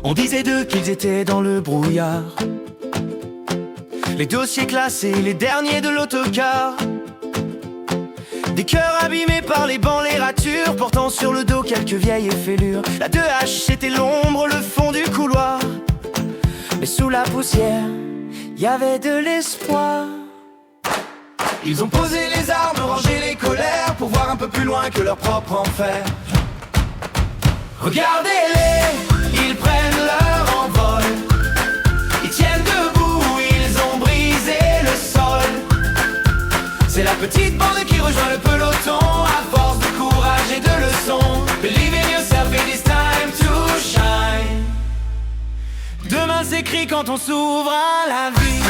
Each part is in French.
On disait d'eux qu'ils étaient dans le brouillard, les dossiers classés, les derniers de l'autocar. Des cœurs abîmés par les bancs, les ratures, portant sur le dos quelques vieilles fêlures. La 2H c'était l'ombre, le fond du couloir, mais sous la poussière, y avait de l'espoir. Ils ont posé les armes, rangé les colères, pour voir un peu plus loin que leur propre enfer. Regardez-les, ils prennent leur envol, ils tiennent debout, ils ont brisé le sol. C'est la petite bande qui rejoint le peloton, à force de courage et de leçons. Believe in yourself, it is time to shine. Demain s'écrit quand on s'ouvre à la vie.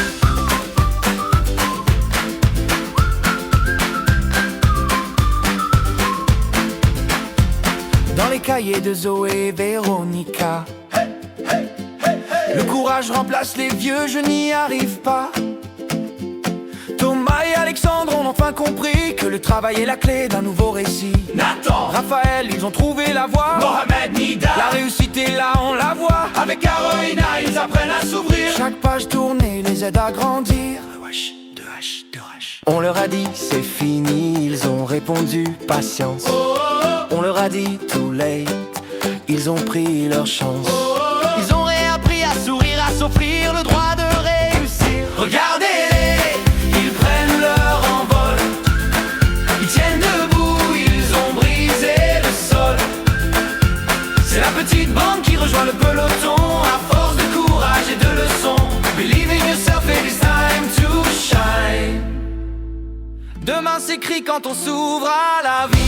Dans les cahiers de Zoé et Véronica, le courage remplace les vieux, je n'y arrive pas. Thomas et Alexandre ont enfin compris que le travail est la clé d'un nouveau récit. Nathan, Raphaël, ils ont trouvé la voie. Mohamed, Nida, la réussite est là, on la voit. Avec Carolina, ils apprennent à s'ouvrir. Chaque page tournée les aide à grandir. 2H. On leur a dit c'est fini, ils ont répondu patience. On leur a dit too late, ils ont pris leur chance. Ils ont réappris à sourire, à s'offrir le droit de réussir. Regardez-les, ils prennent leur envol, ils tiennent debout, ils ont brisé le sol. C'est la petite bande qui rejoint le peloton, à force de courage et de leçons. Believe in yourself, it is time to shine. Demain s'écrit quand on s'ouvre à la vie.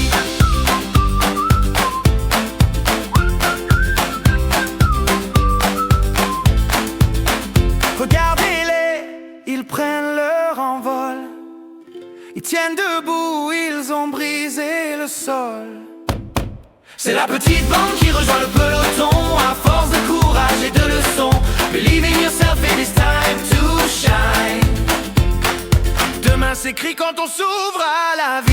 Regardez-les, ils prennent leur envol, ils tiennent debout, ils ont brisé le sol. C'est la petite bande qui rejoint le peloton, à force de courage et de leçons. Believe in yourself, it is time to shine. Demain s'écrit quand on s'ouvre à la vie.